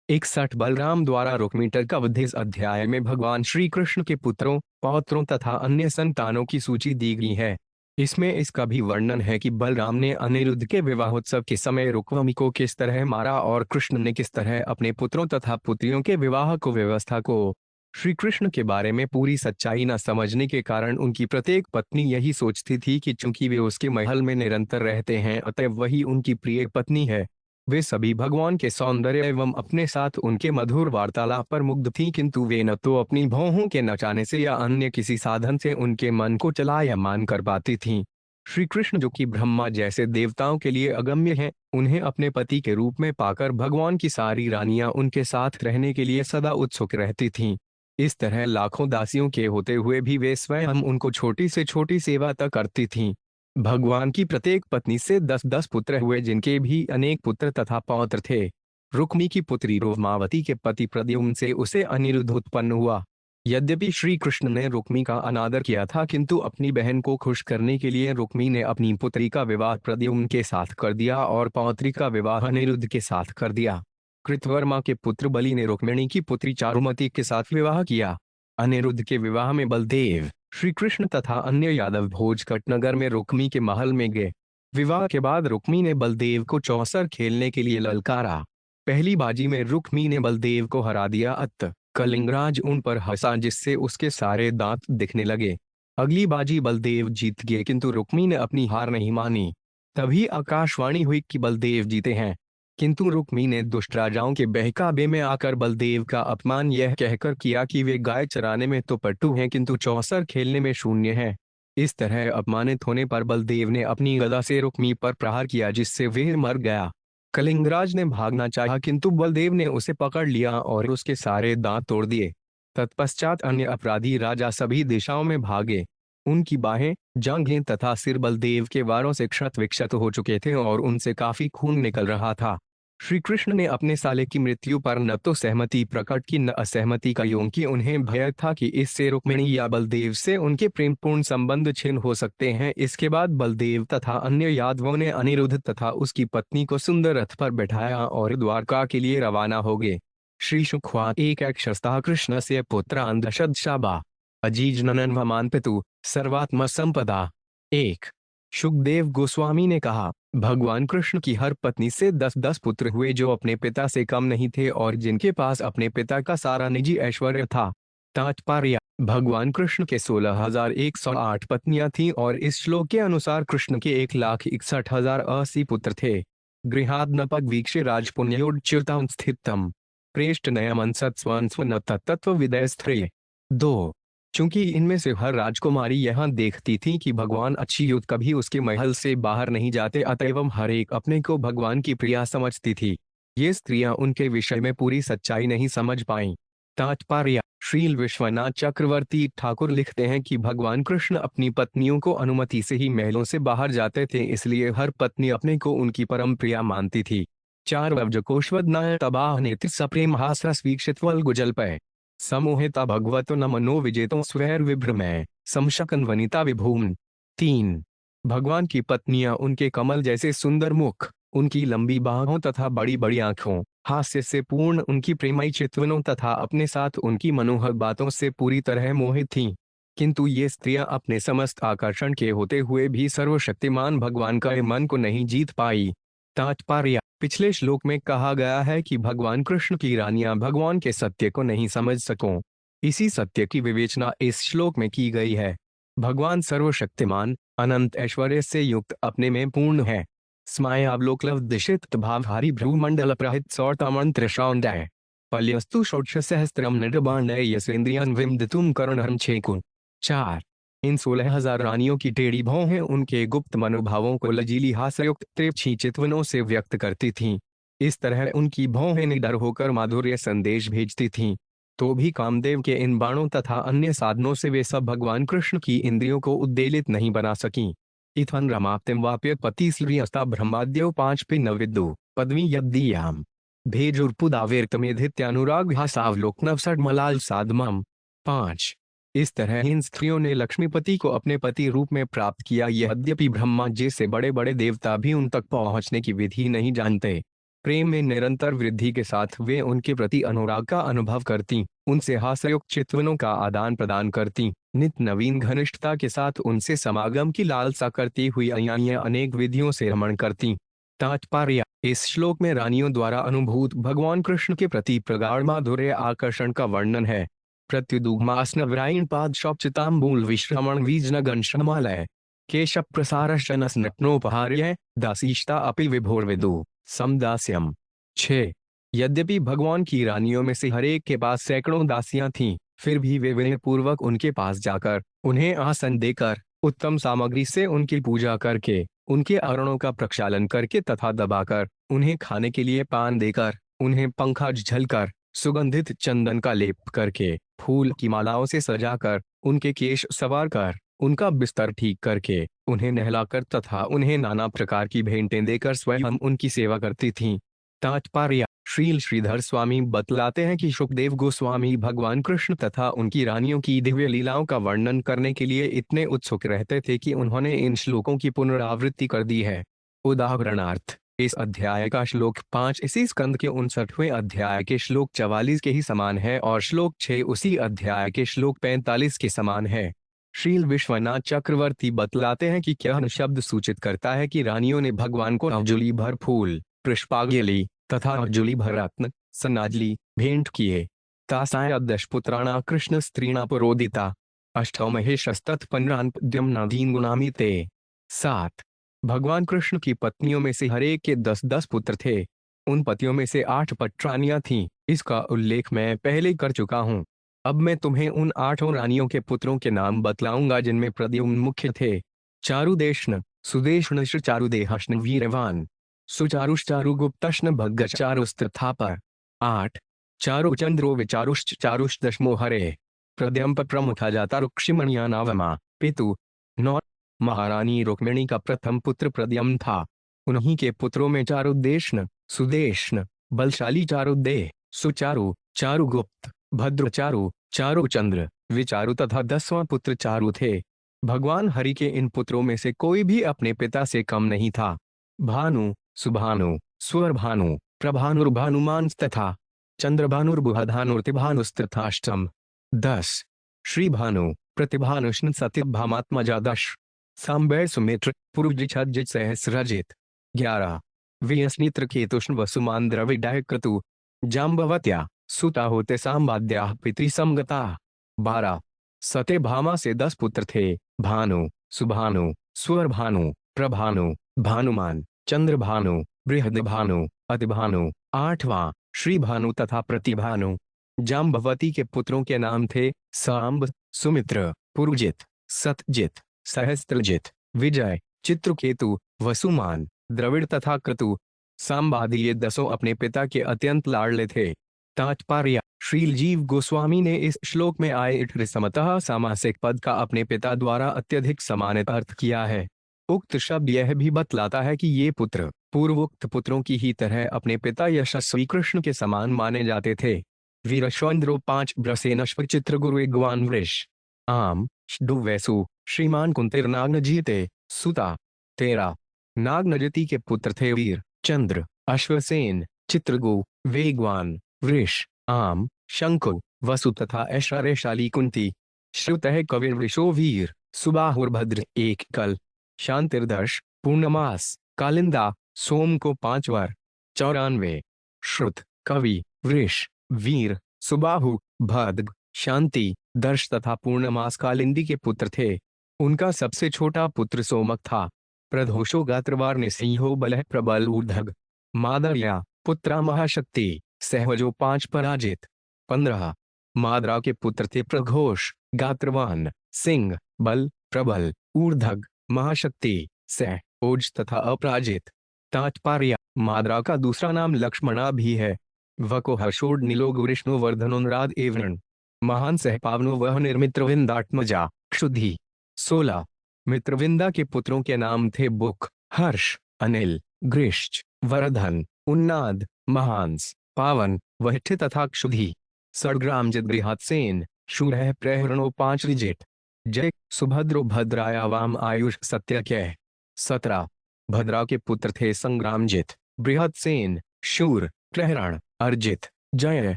61 बलराम द्वारा रुक्मीटर का वध। इस अध्याय में भगवान श्री कृष्ण के पुत्रों, पौत्रों तथा अन्य संतानों की सूची दी गई है। इसमें इसका भी वर्णन है कि बलराम ने अनिरुद्ध के विवाहोत्सव के समय रुक्मिणी को किस तरह मारा और कृष्ण ने किस तरह अपने पुत्रों तथा पुत्रियों के विवाह को व्यवस्था को। श्री कृष्ण के बारे में पूरी सच्चाई न समझने के कारण उनकी प्रत्येक पत्नी यही सोचती थी कि चूंकि वे उसके महल में निरंतर रहते हैं अतः वही उनकी प्रिय पत्नी है। वे सभी भगवान के सौंदर्य एवं अपने साथ उनके मधुर वार्तालाप पर मुग्ध थीं, किंतु वे न तो अपनी भौहों के नचाने से या अन्य किसी साधन से उनके मन को चलायमान कर पाती थीं। श्री कृष्ण जो कि ब्रह्मा जैसे देवताओं के लिए अगम्य हैं, उन्हें अपने पति के रूप में पाकर भगवान की सारी रानियां उनके साथ रहने के लिए सदा उत्सुक रहती थीं। इस तरह लाखों दासियों के होते हुए भी वे स्वयं उनको छोटी से छोटी सेवा तक करती थीं। भगवान की प्रत्येक पत्नी से 10-10 पुत्र हुए, जिनके भी अनेक पुत्र तथा पौत्र थे। रुक्मी की पुत्री रोमावती के पति प्रद्युम्न से उसे अनिरुद्ध उत्पन्न हुआ। यद्यपि श्री कृष्ण ने रुक्मी का अनादर किया था, किंतु अपनी बहन को खुश करने के लिए रुक्मी ने अपनी पुत्री का विवाह प्रद्युम्न के साथ कर दिया और पौत्री का विवाह अनिरुद्ध के साथ कर दिया। कृतवर्मा के पुत्र बलि ने रुक्मिणी की पुत्री चारुमती के साथ विवाह किया। अनिरुद्ध के विवाह में बलदेव, श्री कृष्ण तथा अन्य यादव भोजकट नगर में रुक्मी के महल में गए। विवाह के बाद रुक्मी ने बलदेव को चौसर खेलने के लिए ललकारा। पहली बाजी में रुक्मी ने बलदेव को हरा दिया, अत कलिंगराज उन पर हंसा जिससे उसके सारे दांत दिखने लगे। अगली बाजी बलदेव जीत गए, किंतु रुक्मी ने अपनी हार नहीं मानी। तभी आकाशवाणी हुई कि बलदेव जीते हैं, किंतु रुक्मी ने दुष्ट राजाओं के बहकावे में आकर बलदेव का अपमान यह कहकर किया कि वे गाय चराने में तो पट्टू हैं किंतु चौसर खेलने में शून्य हैं। इस तरह अपमानित होने पर बलदेव ने अपनी गदा से रुक्मी पर प्रहार किया, जिससे वह मर गया। कलिंगराज ने भागना चाहा, किंतु बलदेव ने उसे पकड़ लिया और उसके सारे दांत तोड़ दिए। तत्पश्चात अन्य अपराधी राजा सभी दिशाओं में भागे। उनकी बाहें, जांघें तथा सिर बलदेव के वारों से क्षत विक्षत हो चुके थे और उनसे काफी खून निकल रहा था। श्री कृष्ण ने अपने साले की मृत्यु पर न तो सहमति प्रकट की न असहमति का, क्योंकि उन्हें भय था कि इससे रुक्मिणी या बलदेव से उनके प्रेमपूर्ण संबंध छिन्न हो सकते हैं। इसके बाद बलदेव तथा अन्य यादवों ने अनिरुद्ध तथा उसकी पत्नी को सुंदर रथ पर बैठाया और द्वारका के लिए रवाना हो गए। श्री शुकवात एक क्षस्ता कृष्ण से पुत्र अंधशद शाबा अजीज ननन वमान पितु सर्वात्म संपदा। एक शुकदेव गोस्वामी ने कहा, भगवान कृष्ण की हर पत्नी से 10-10 पुत्र हुए जो अपने पिता से कम नहीं थे और जिनके पास अपने पिता का सारा निजी ऐश्वर्य था। तात्पर्य, भगवान कृष्ण के 16,108 पत्नियां थीं और इस श्लोक के अनुसार कृष्ण के 1,61,080 पुत्र थे। गृहाद्नपग वीक्षे राजपुण्योच्युतां स्थितम प्रेष्ट नयमन सत्स्वन तत्व विदय स्त्रिय। 2 चूंकि इनमें से हर राजकुमारी यहां देखती थी कि भगवान अच्छी युद्ध कभी उसके महल से बाहर नहीं जाते, अतएव हर एक अपने को भगवान की प्रिया समझती थी। ये स्त्रियां उनके विषय में पूरी सच्चाई नहीं समझ पाईं। तात्पर्य, श्रील विश्वनाथ चक्रवर्ती ठाकुर लिखते हैं कि भगवान कृष्ण अपनी पत्नियों को अनुमति से ही महलों से बाहर जाते थे, इसलिए हर पत्नी अपने को उनकी परम प्रिया मानती थी। 4 वब्जकोशवदनाय तबाह नेत्र सप्रेम हासरस वीक्षितवल गुजलपय समोहिता भगवतो न मनो विजेतो स्वैर विभ्रमय समशकन वनिता विभूम। 3 भगवान की पत्नियां उनके कमल जैसे सुंदर मुख, उनकी लंबी बाहों तथा बड़ी बड़ी आंखों, हास्य से पूर्ण उनकी प्रेमयी चितवनों तथा अपने साथ उनकी मनोहर बातों से पूरी तरह मोहित थीं। किंतु ये स्त्रियां अपने समस्त आकर्षण के होते हुए भी सर्वशक्तिमान भगवान का मन को नहीं जीत पाई। तात्पर्य, पिछले श्लोक में कहा गया है कि भगवान कृष्ण की रानियां भगवान के सत्य को नहीं समझ सकों। इसी सत्य की विवेचना इस श्लोक में की गई है। भगवान सर्वशक्तिमान, अनंत ऐश्वर्य से युक्त, अपने में पूर्ण है। स्मायावलोकलव दिशित भावहारी भ्रूमंडल प्रहित सौर्तमंत्र सौंदर्य पल्यस्तु षोडश सहस्त्रम निर्बाणय यसेन्द्रियन विमदितुम करुणहरम छेकुन। 4 इन 16,000 रानियों की टेढ़ी भौहें उनके गुप्त मनोभावों को लजीली हास्ययुक्त तिरछी चितवनों से व्यक्त करती थीं। इस तरह उनकी भौहें निडर होकर माधुर्य संदेश भेजती थीं। तो भी कामदेव के इन बाणों तथा अन्य साधनों से वे सब भगवान कृष्ण की इंद्रियों को उद्वेलित नहीं बना सकीं। इथन रमाप्तिम वाप्य पतिश्रियस्ता ब्रह्माद्यो 5 पे नविदु पदवी यद्दीयाम भेजुर्पुदावेर्तमेधित्यानुराग हासावलोकनवसड मलाल साधमम। 5 इस तरह इन स्त्रियों ने लक्ष्मीपति को अपने पति रूप में प्राप्त किया, यद्यपि ब्रह्मा जैसे बड़े बड़े देवता भी उन तक पहुंचने की विधि नहीं जानते। प्रेम में निरंतर वृद्धि के साथ वे उनके प्रति अनुराग का अनुभव करती, उनसे हास्ययुक्त चितवनों का आदान प्रदान करती, नित नवीन घनिष्ठता के साथ उनसे समागम की लालसा करती हुई अन्य अनेक विधियों से रमण करती। तात्पर्य: इस श्लोक में रानियों द्वारा अनुभूत भगवान कृष्ण के प्रति प्रगाढ़ माधुर्य आकर्षण का वर्णन है। प्रत्युदुग्मास्न पाद शौचितांबूल विश्रमण वीजनगन श्रमालय केशव प्रसारशनस्नटनोपहार्य दासीष्टा अपि विभोर्विदु समदास्यम। 6. यद्यपि भगवान की रानियों में से हरेक के पास सैकड़ों दासियां थीं, फिर भी वे विनयपूर्वक उनके पास जाकर, उन्हें आसन देकर, उत्तम सामग्री से उनकी पूजा करके, उनके आवरणों का प्रक्षालन करके तथा दबाकर, उन्हें खाने के लिए पान देकर, उन्हें पंखा झलकर, सुगंधित चंदन का लेप करके, फूल की मालाओं से सजाकर, उनके केश संवार कर, उनका बिस्तर ठीक करके, उन्हें नहलाकर तथा उन्हें नाना प्रकार की भेंटें देकर स्वयं उनकी सेवा करती थीं। तात्पर्य: श्रील श्रीधर स्वामी बतलाते हैं कि सुखदेव गोस्वामी भगवान कृष्ण तथा उनकी रानियों की दिव्य लीलाओं का वर्णन करने के लिए इतने उत्सुक रहते थे कि उन्होंने इन श्लोकों की पुनरावृत्ति कर दी है। उदाहरणार्थ, इस अध्याय का श्लोक 5 इसी स्कंद के 59वें अध्याय के श्लोक 44 के ही समान है और श्लोक 6 उसी अध्याय के श्लोक 45 के समान है। श्रील विश्वनाथ चक्रवर्ती बतलाते हैं कि यह शब्द सूचित करता है कि रानियों ने भगवान को अंजुलि भर फूल, पुष्पांजलि तथा अंजुलि भर रत्न सनाजलि भेंट किए। तासाय 10 पुत्राणा कृष्ण स्त्रीणा पुरोदिता अष्टौ महेशस्तत्पन्नादीन गुणामी ते। 7. भगवान कृष्ण की पत्नियों में से हरेक के 10-10 पुत्र थे। उन पतियों में से 8 पटरानियां थीं। इसका उल्लेख मैं पहले कर चुका हूँ। अब मैं तुम्हें उन 8 रानियों के पुत्रों के नाम बतलाऊंगा जिनमें प्रद्युम्न मुख्य थे। चारुदेशन, सुदेशन, चारुदेहशन, वीरवान, सुचारुश्चारुगुप्तश्न, भग्गचारुस्तथापर। 8. चारुचंद्रो विचारुश्च चारुश्चदशमो हरे प्रद्यम्प प्रमुखा जाता रुक्षिमणिया नावमा पितु। 9. महारानी रुक्मिणी का प्रथम पुत्र प्रद्युम्न था। उन्हीं के पुत्रों में चारुदेशन, सुदेशन, बलशाली चारुदेह, सुचारु, चारुगुप्त, भद्रचारु, चारुचंद्र, विचारु तथा 10वां पुत्र चारु थे। भगवान हरि के इन पुत्रों में से कोई भी अपने पिता से कम नहीं था। भानु, सुभानु, स्वरभानु, प्रभानुर्भानुमान तथा चंद्रभानुर्बुधभानुर्तिभानुस्तथाष्टम। 10. श्री भानु, प्रतिभानुष्ण सत्यभामात्मजा 10. सांबैर सुमित्र, पुरुजित सहस्रजित। 11. व्यस्नित्र केतुष्ण वसुमान द्रविडय क्रतु जाम्बवत्या सुता होते सांबाद्या पितृसमगता। 12. सत्यभामा से 10 पुत्र थे। भानु, सुभानु, स्वरभानु, प्रभानु, भानुमान, चंद्रभानु, बृहदभानु, अतिभानु। 8वां श्री भानु तथा प्रतिभानु। जाम्बवती के पुत्रों के नाम थे सांब, सुमित्र, पुरुजित, सतजित, सहस्त्रजित, विजय, चित्रकेतु, वसुमान, द्रविड़ तथा क्रतु। सांबादि ये 10 अपने पिता के अत्यंत लाडले थे। तात्पर्य: श्रील जीव गोस्वामी ने इस श्लोक में आए समतः सामासिक पद का अपने पिता द्वारा अत्यधिक सम्मानित अर्थ किया है। उक्त शब्द यह भी बतलाता है कि ये पुत्र पूर्वोक्त पुत्रों की ही तरह अपने पिता यशस्वी कृष्ण के समान माने जाते थे। वीरश्वेंद्रो 5 ब्रसेनश्व चित्रगुरु गुवान वृष आम वैसु श्रीमान कुंतिर नागनजीते सुता। 13. नागनजती के पुत्र थे वीर, चंद्र, अश्वसेन, चित्रगु, वेगवान, वृष, आम, शंकु, वसु तथा ऐश्वर्यशाली कुंती। श्रुतः कविर्वृषो वीर, सुबाहुर्भद्र 1 कल, शांतिर्दर्श, पूर्णमास, कालिंदा, सोम को 5 वर। 94. श्रुत, कवि, वृष, वीर, सुबाहु, भद्र, शांति, दर्श तथा पूर्णमास कालिंदी के पुत्र थे। उनका सबसे छोटा पुत्र सोमक था। प्रधोषो गात्रवार निसंहो बलः प्रबल ऊर्धग। मादर्या पुत्रा महाशक्ति, सहवजो 5 पराजित। 15. माद्रा के पुत्र थे प्रघोष, गात्रवान, सिंह, बल, प्रबल, ऊर्धग, महाशक्ति, सह, ओज तथा अपराजित। तात्पर्य: माद्रा का दूसरा नाम लक्ष्मणा भी है। वको हर्षोड नीलोग विष्णु वर्धनोन्राद एवरण महान सह पावनो वह निर्मित्रविंदात्मजा क्षुधि। 16. मित्रविंदा के पुत्रों के नाम थे बुक, हर्ष, अनिल, ग्रीष्च, वरधन, उन्नाद, महांस, पावन, वहिष्ठ तथा क्षुधि। सड़ग्रामजित बृहत्सेन, शूरः प्रहरणो 5 रिजिट। जय सुभद्रो भद्राया वाम आयुष सत्यक्य। 17. भद्रा के पुत्र थे संग्रामजित, बृहत्सेन, शूर, प्रहरण, अर्जित, जय,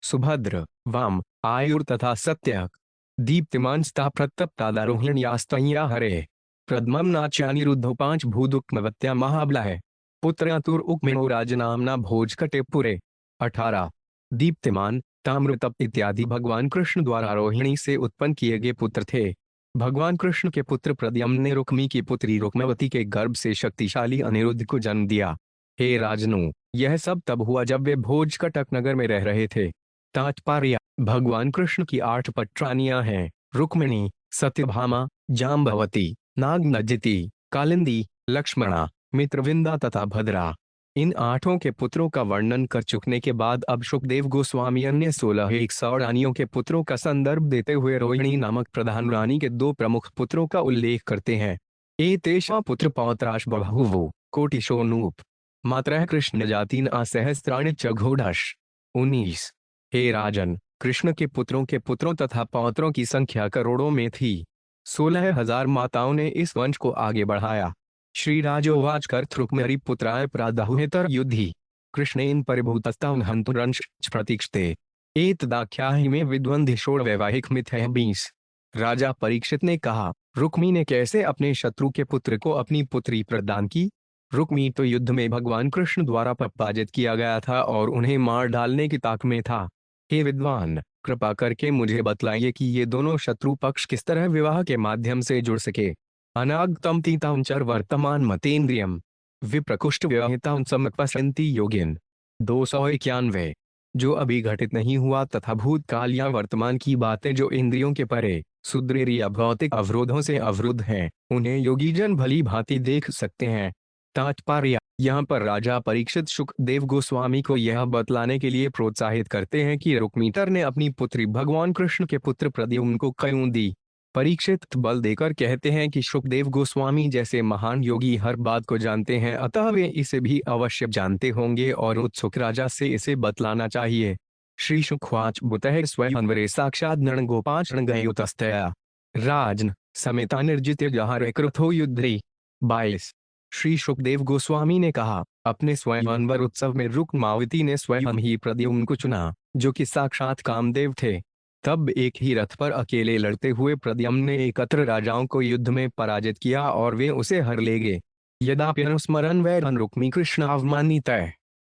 सुभद्र, वाम, आयुर तथा सत्यक। दीप्तिमान स्ता प्रतप्तादारोहिण्यास्तया हरे। प्रदमम नाच्यानिरुद्धो पांच भूदुक्मवत्या महाबलः। पुत्रयातुर उक्मिनो राजनामना भोजकटे पुरे। 18। दीप्तिमान, ताम्रतप इत्यादि भगवान कृष्ण द्वारा रोहिणी से उत्पन्न किए गए पुत्र थे। भगवान कृष्ण के पुत्र प्रद्युम्न ने रुक्मी की पुत्री रुक्मवती के गर्भ से शक्तिशाली अनिरुद्ध को जन्म दिया। हे राजनु, यह सब तब हुआ जब वे भोजकटक नगर में रह रहे थे। तात्पर्य: भगवान कृष्ण की 8 पटरानियां हैं: रुक्मिणी, सत्यभामा, जाम्बवती, नागनजिती, कालिंदी, लक्ष्मणा, मित्रविंदा तथा भद्रा। इन 8 के पुत्रों का वर्णन कर चुकने के बाद अब सुखदेव गोस्वामी अन्य 16 100 रानियों के पुत्रों का संदर्भ देते हुए रोहिणी नामक प्रधान रानी के 2 प्रमुख पुत्रों का उल्लेख करते हैं। एतेषां पुत्र पौत्राश बभूवुः कोटिशोऽनूप मात्रः कृष्ण जातीन असहस्राणि च घोड़श। 19। हे राजन, कृष्ण के पुत्रों तथा पौत्रों की संख्या करोड़ों में थी। 16,000 माताओं ने इस वंश को आगे बढ़ाया। श्री राजोवाच कर्तृक्मरि पुत्राय प्रादहुहेतर युद्धि कृष्णेन परिभूतस्तान् हन्तुरंश प्रतीक्षते। एतदाख्याहि में विद्वंधिषोड़ वैवाहिक मिथ है। 20। राजा परीक्षित ने कहा, रुक्मी ने कैसे अपने शत्रु के पुत्र को अपनी पुत्री प्रदान की? रुक्मी तो युद्ध में भगवान कृष्ण द्वारा पराजित किया गया था और उन्हें मार डालने की ताक में था। हे विद्वान, कृपा करके मुझे बतलाइए कि ये दोनों शत्रु पक्ष किस तरह विवाह के माध्यम से जुड़ सके। अनागतम तीतांचर वर्तमान मतेन्द्रियम विप्रकुष्ट व्यवहितां समपश्यन्ति योगिन। 291। जो अभी घटित नहीं हुआ तथा भूतकाल या वर्तमान की बातें जो इंद्रियों के परे सुदृढ़ या भौतिक अवरोधों से अवरुद्ध हैं, उन्हें योगीजन भली भांति देख सकते हैं। तात्पर्य: यहाँ पर राजा परीक्षित सुखदेव गोस्वामी को यह बतलाने के लिए प्रोत्साहित करते हैं कि रुक्मीतर ने अपनी पुत्री भगवान कृष्ण के पुत्र प्रद्युम्न को क्यों दी। परीक्षित बल देकर कहते हैं कि सुखदेव गोस्वामी जैसे महान योगी हर बात को जानते हैं, अतः वे इसे भी अवश्य जानते होंगे और उत्सुक राजा से इसे बतलाना चाहिए। श्री शुकवाच बुतः स्वयंवरे साक्षात् नृगोपाचरणगयुतस्तया राजन समेता निर्जित जहार कृथो युद्धि। 22। श्री सुखदेव गोस्वामी ने कहा, अपने स्वयंवर उत्सव में रुक्मावती ने स्वयं ही प्रद्युम्न को चुना, जो कि साक्षात कामदेव थे। तब एक ही रथ पर अकेले लड़ते हुए प्रद्युम्न ने एकत्र राजाओं को युद्ध में पराजित किया और वे उसे हर ले गए। यदाप्यनुस्मरन् वैरन् रुक्मी कृष्ण अवमानितः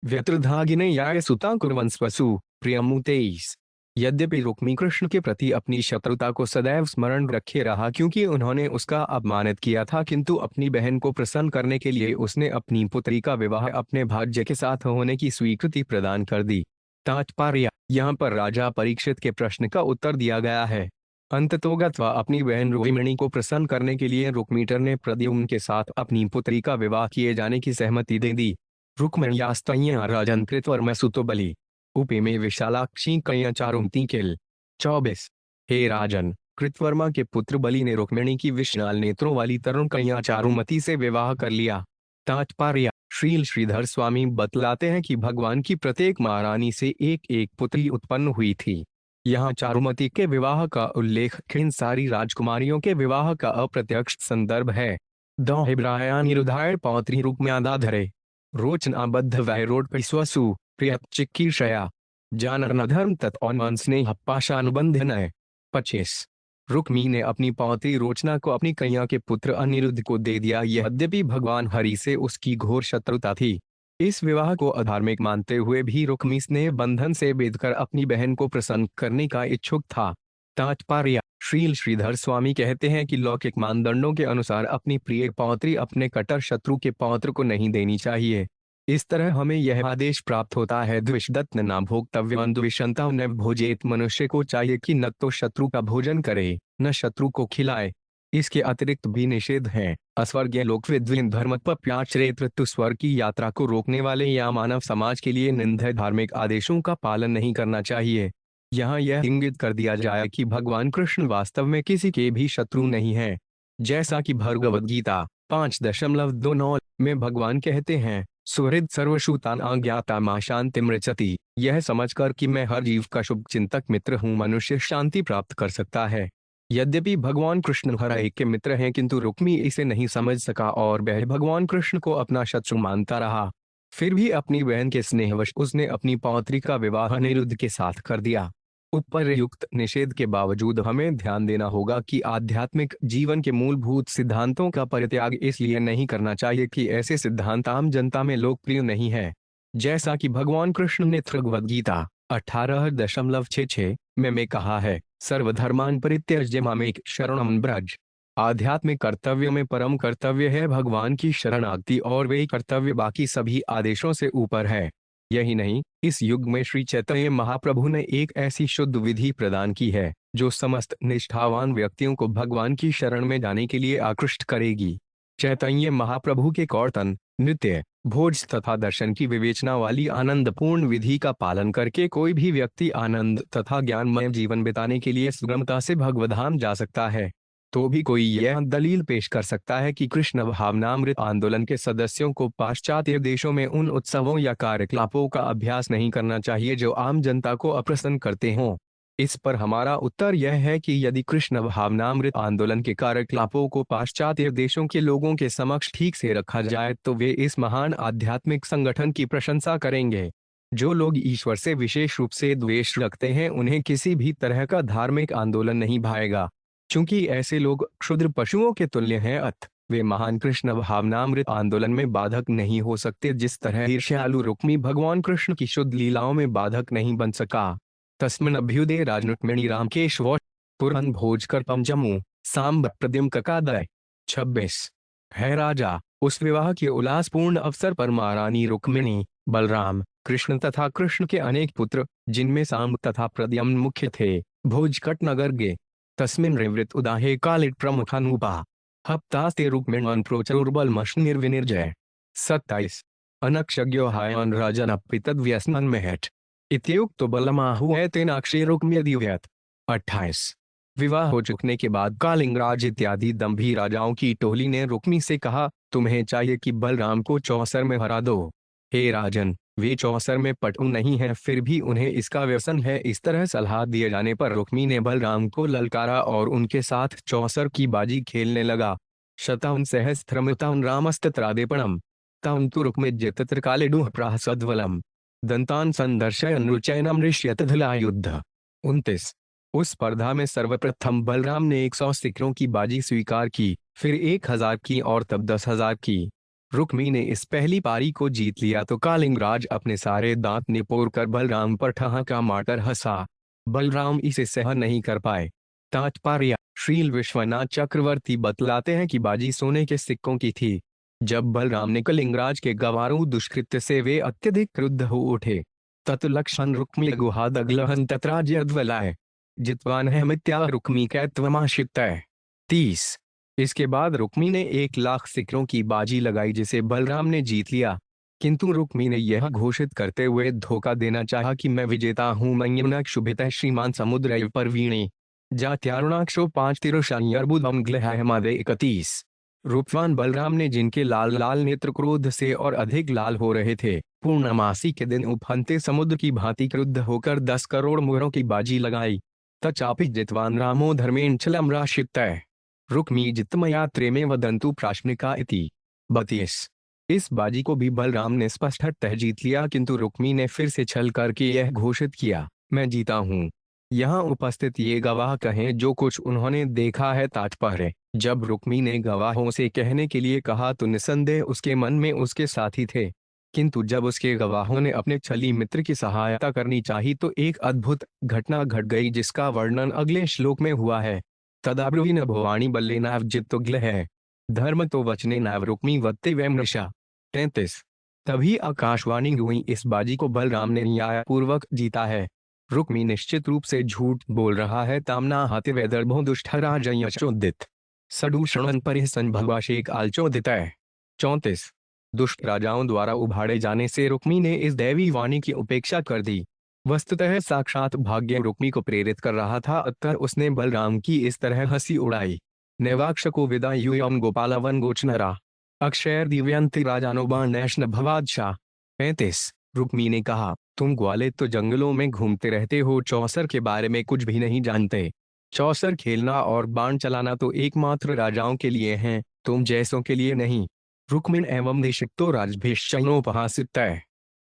व्यत्रधागिने याय सुता कुर्वन् स्वसु प्रियमु। 23। यद्यपि रुक्मी कृष्ण के प्रति अपनी शत्रुता को सदैव स्मरण रखे रहा क्योंकि उन्होंने उसका अपमानित किया था, किंतु अपनी बहन को प्रसन्न करने के लिए उसने अपनी पुत्री का विवाह अपने भाग्य के साथ होने की स्वीकृति प्रदान कर दी। तात्पर्य: यहाँ पर राजा परीक्षित के प्रश्न का उत्तर दिया गया है। अंततोगत्वा अपनी बहन रुक्मिणी को प्रसन्न करने के लिए रुक्मीटर ने प्रद्युम्न के साथ अपनी पुत्री का विवाह किए जाने की सहमति दे दी। रुक्मिण्यास्तय्या राजन कृतवर्म सुतो बलि उपे में विशालाक्षी कया चारुमती किल। 24। हे राजन, कृतवर्मा के पुत्र बलि ने रुक्मिणी की विशाल नेत्रों वाली तरुण कन्या चारुमती से विवाह कर लिया। तात्पर्य: श्रील श्रीधर स्वामी बतलाते हैं कि भगवान की प्रत्येक महारानी से एक एक पुत्री उत्पन्न हुई थी। यहाँ चारुमती के विवाह का उल्लेख इन सारी राजकुमारियों के विवाह का अप्रत्यक्ष संदर्भ है। दौहिब्रायानिरुधाय पौत्री रुक्म्यादाधरे रोचनाबद्ध वैरोड स्वसु प्रिय चिकीर्षया जानरनधर्म तत्न स्नेह पाशानुबंधन। 25। रुक्मी ने अपनी पौत्री रोचना को अपनी कन्या के पुत्र अनिरुद्ध को दे दिया, यद्यपि भगवान हरि से उसकी घोर शत्रुता थी। इस विवाह को अधार्मिक मानते हुए भी रुक्मी स्नेह बंधन से बेधकर अपनी बहन को प्रसन्न करने का इच्छुक था। तात्पर्य: श्रील श्रीधर स्वामी कहते हैं कि लौकिक मानदंडों के अनुसार अपनी प्रिय पौत्री अपने कट्टर शत्रु के पौत्र को नहीं देनी चाहिए। इस तरह हमें यह आदेश प्राप्त होता है, द्विषदत्त न भोक्तव्यं द्विषंता न भोजेत। मनुष्य को चाहिए कि न तो शत्रु का भोजन करे न शत्रु को खिलाए। इसके अतिरिक्त भी निषेध हैं। अस्वर्गीय लोक विद्विन धर्मप्याचरेतृत्व स्वर्ग की यात्रा को रोकने वाले या मानव समाज के लिए निंदनीय धार्मिक आदेशों का पालन नहीं करना चाहिए। यहाँ यह इंगित कर दिया जाए कि भगवान कृष्ण वास्तव में किसी के भी शत्रु नहीं है। जैसा कि भगवद गीता 5.29 में भगवान कहते हैं, सुहृद सर्वशूतान आज्ञाता मां शांति मृचति। यह समझकर कि मैं हर जीव का शुभ चिंतक मित्र हूँ, मनुष्य शांति प्राप्त कर सकता है। यद्यपि भगवान कृष्ण हर एक के मित्र हैं, किंतु रुक्मी इसे नहीं समझ सका और वह भगवान कृष्ण को अपना शत्रु मानता रहा। फिर भी अपनी बहन के स्नेहवश उसने अपनी पौत्री का विवाह अनिरुद्ध के साथ कर दिया। उपर्युक्त निषेध के बावजूद हमें ध्यान देना होगा कि आध्यात्मिक जीवन के मूलभूत सिद्धांतों का परित्याग इसलिए नहीं करना चाहिए कि ऐसे सिद्धांत आम जनता में लोकप्रिय नहीं है। जैसा कि भगवान कृष्ण ने भगवद गीता 18.66 में कहा है, सर्वधर्मान् परित्यज्य मामेक शरणं व्रज। आध्यात्मिक कर्तव्य में परम कर्तव्य है भगवान की शरणागति, और वे कर्तव्य बाकी सभी आदेशों से ऊपर है। यही नहीं, इस युग में श्री चैतन्य महाप्रभु ने एक ऐसी शुद्ध विधि प्रदान की है जो समस्त निष्ठावान व्यक्तियों को भगवान की शरण में जाने के लिए आकृष्ट करेगी। चैतन्य महाप्रभु के कीर्तन, नृत्य, भोज तथा दर्शन की विवेचना वाली आनंदपूर्ण विधि का पालन करके कोई भी व्यक्ति आनंद तथा ज्ञानमय जीवन बिताने के लिए सुगमता से भगवधाम जा सकता है। तो भी कोई यह दलील पेश कर सकता है कि कृष्ण भावनामृत आंदोलन के सदस्यों को पाश्चात्य देशों में उन उत्सवों या कार्यकलापों का अभ्यास नहीं करना चाहिए जो आम जनता को अप्रसन्न करते हों। इस पर हमारा उत्तर यह है कि यदि कृष्ण भावनामृत आंदोलन के कार्यकलापों को पाश्चात्य देशों के लोगों के समक्ष ठीक से रखा जाए तो वे इस महान आध्यात्मिक संगठन की प्रशंसा करेंगे। जो लोग ईश्वर से विशेष रूप से द्वेष रखते हैं उन्हें किसी भी तरह का धार्मिक आंदोलन नहीं भाएगा। चूंकि ऐसे लोग क्षुद्र पशुओं के तुल्य हैं, अतः वे महान कृष्ण भावनामृत आंदोलन में बाधक नहीं हो सकते, जिस तरह ईर्ष्यालु रुक्मी भगवान कृष्ण की शुद्ध लीलाओं में बाधक नहीं बन सका। तस्मिन् अभ्युदये राजनुक्मिणी रामकेशव पुरन भोजकर्पम जम्मू सांब प्रद्युम ककादय। 26 है राजा, उस विवाह के उल्लासपूर्ण अवसर पर महारानी रुक्मिणी, बलराम, कृष्ण तथा कृष्ण के अनेक पुत्र, जिनमें सांब तथा प्रद्युम्न मुख्य थे, भोजकट नगर गए। तस्मिन् रिवृत उदाहे कालिट प्रमुखानुपा हप्तास्ते रुक्मिण्वान् प्रोचरुर्बलमश्निर्विनिर्जय। 27 अनक्षज्ञो हायान् राजनपि तद्व्यसनन्मेहट इत्युक्तो बलमाहुएतेनाक्षी रुक्म्यदिव्यत। 28 विवाह हो चुकने के बाद कालिंगराज इत्यादि दंभी राजाओं की टोली ने रुक्मी से कहा, तुम्हें चाहिए कि बलराम को चौसर में हरा दो। हे राजन, वे चौसर में पटु नहीं है, फिर भी उन्हें इसका व्यसन है। इस तरह सलाह दिए जाने पर रुक्मी ने बलराम को ललकारा और उनके साथ चौसर की बाजी खेलने लगा। शतान सहस्त्रमितान रामस्तत्रादेपणम तान तु रुक्मिज्य तत्र कालेडुः प्राहसद्वलम दंतान संदर्शयन् रुचैनम ऋष्यतधला युद्ध। 29 उस स्पर्धा में सर्वप्रथम बलराम ने 100 सिक्रों की बाजी स्वीकार की, फिर 1000 की और तब 10,000 की। रुक्मी ने इस पहली पारी को जीत लिया तो कालिंगराज अपने सारे दांत निपोर कर बलराम पर ठहाका मारकर हंसा। बलराम इसे सहन नहीं कर पाए। तात्पर्य: श्रील विश्वनाथ चक्रवर्ती बतलाते हैं कि बाजी सोने के सिक्कों की थी। जब बलराम ने कालिंगराज के गंवारू दुष्कृत्य से वे अत्यधिक क्रुद्ध हो उठे, तत्लक्षण रुक्मी गुहादग्लहन तत्राज्यद्वलाय जितवान है मित्या रुक्मी कैत्वमाशिक्तय। 30 इसके बाद रुक्मी ने 1,00,000 सिक्रों की बाजी लगाई जिसे बलराम ने जीत लिया, किंतु रुक्मी ने यह घोषित करते हुए धोखा देना चाहा कि मैं विजेता हूँ। मय्युनाक्षुभितः श्रीमान समुद्र परवीणे जात्यारुणाक्षो 5 तिरुषानी अर्बुदम ग्लहमादे 31 रूपवान बलराम ने, जिनके लाल लाल नेत्र क्रोध से और अधिक लाल हो रहे थे, पूर्णमासी के दिन उफनते समुद्र की भांति क्रुद्ध होकर 10 करोड़ मुहरों की बाजी लगाई। तचापि जितवान रामो धर्मेण छलम राशिक्तः रुक्मी जितमयात्रे में वदंतु प्राश्निका इति। 32 इस बाजी को भी बलराम ने स्पष्टतः जीत लिया, किंतु रुक्मी ने फिर से छल करके यह घोषित किया, मैं जीता हूँ। यहाँ उपस्थित ये गवाह कहें जो कुछ उन्होंने देखा है। तात्पर्य: जब रुक्मी ने गवाहों से कहने के लिए कहा तो निसंदेह उसके मन में उसके साथी थे, किंतु जब उसके गवाहों ने अपने छली मित्र की सहायता करनी चाही तो एक अद्भुत घटना घट गई जिसका वर्णन अगले श्लोक में हुआ है। तदाब्रुवीन भवानी बल्ले नाव जित्तुग्ल है धर्म तो वचने नाव रुक्मी वत्ते वैमृषा। 33 तभी आकाशवाणी हुई, इस बाजी को बलराम ने न्यायपूर्वक जीता है। रुक्मी निश्चित रूप से झूठ बोल रहा है। तामना हाथे वैदर्भो दुष्टराजयचोदित सदूषणन परिहसन भगवाशेक आलचोदितः। 34 दुष्ट राजाओं द्वारा उभाड़े जाने से रुक्मी ने इस दैवी वाणी की उपेक्षा कर दी। वस्तुतः साक्षात भाग्य रुक्मी को प्रेरित कर रहा था, अतः उसने बलराम की इस तरह हंसी उड़ाई। नैवाक्षको विदा यूयम गोपालवन गोचनरा अक्षयर दिव्यंति राजानोबान नैष्ण भवादशाह। 35 रुक्मी ने कहा, तुम ग्वाले तो जंगलों में घूमते रहते हो, चौसर के बारे में कुछ भी नहीं जानते। चौसर खेलना और बाण चलाना तो एकमात्र राजाओं के लिए हैं, तुम जैसों के लिए नहीं। रुक्मिण एवं निषिक्तो राजभिश्चैनोपहासितः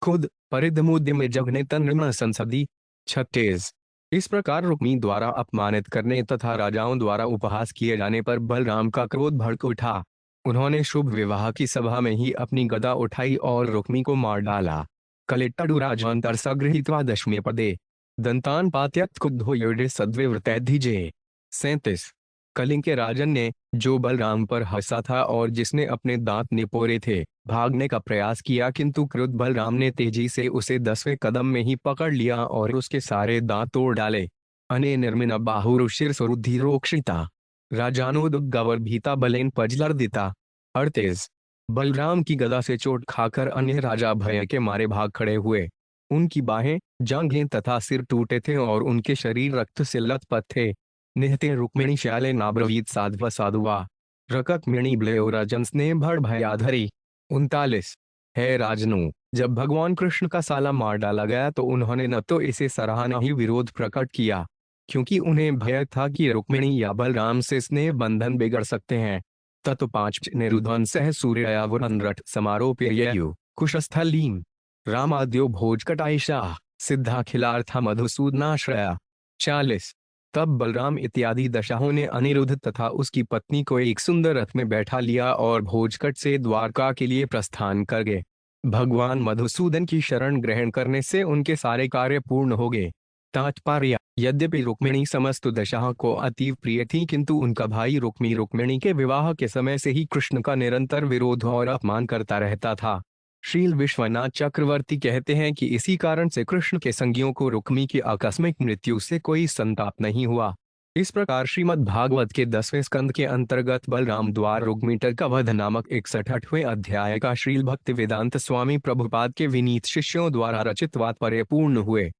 खुद परिधमुद्य में जगने तन्म संसदी 36। इस प्रकार रुक्मी द्वारा अपमानित करने तथा राजाओं द्वारा उपहास किए जाने पर बलराम का क्रोध भड़क उठा। उन्होंने शुभ विवाह की सभा में ही अपनी गदा उठाई और रुक्मी को मार डाला। कलिट्टडु राजवंतर सगृहीत्वा दशमे पदे दंतान पात्यक्त कुद्धो युडे सद्विवृतैधिजे 37। कलिंग के राजन ने, जो बलराम पर हंसा था और जिसने अपने दांत निपोरे थे, भागने का प्रयास किया, किंतु क्रुद्ध बलराम ने तेजी से उसे 10वें कदम में ही पकड़ लिया और उसके सारे दांत तोड़ डाले। अने निर्मिन बाहुरुशिर सुरुधिरोक्षिता राजानुदुगवर भीता बलेन पजलर्दिता 38। बलराम की गदा से चोट खाकर अन्य राजा भय के मारे भाग खड़े हुए। उनकी बाहें, जांघें तथा सिर टूटे थे और उनके शरीर रक्त से लथपथ थे। निहते रुक्मिणी श्याले नाब्रवीत साध्व साधुवा रकत मिणी ब्लेयो राजन स्नेह भड़ भयाधरी 39। है राजनु, जब भगवान कृष्ण का साला मार डाला गया तो उन्होंने न तो इसे सराहना ही विरोध प्रकट किया, क्योंकि उन्हें भय था कि रुक्मिणी या बलराम से स्नेह बंधन बिगड़ सकते हैं। ततो 5 निरुध्वन सह सूर्यावरण रट समारोप्ययु कुशस्थलीम रामाद्यो भोजकटाइशा सिद्धाखिलार्था मधुसूदनाश्रया 40। तब बलराम इत्यादि दशाओं ने अनिरुद्ध तथा उसकी पत्नी को एक सुंदर रथ में बैठा लिया और भोजकट से द्वारका के लिए प्रस्थान कर गए। भगवान मधुसूदन की शरण ग्रहण करने से उनके सारे कार्य पूर्ण हो गए। तात्पर्य: यद्यपि रुक्मिणी समस्त दशाओं को अतीव प्रिय थी, किंतु उनका भाई रुक्मिणी के विवाह के समय से ही कृष्ण का निरंतर विरोध और अपमान करता रहता था। श्रील विश्वनाथ चक्रवर्ती कहते हैं कि इसी कारण से कृष्ण के संगियों को रुक्मी की आकस्मिक मृत्यु से कोई संताप नहीं हुआ। इस प्रकार श्रीमद् भागवत के 10वें स्कंद के अंतर्गत बलराम द्वार रुक्मीटर का वध नामक 61वें अध्याय का श्रील भक्ति वेदांत स्वामी प्रभुपाद के विनीत शिष्यों द्वारा रचित तात्पर्य पूर्ण हुए।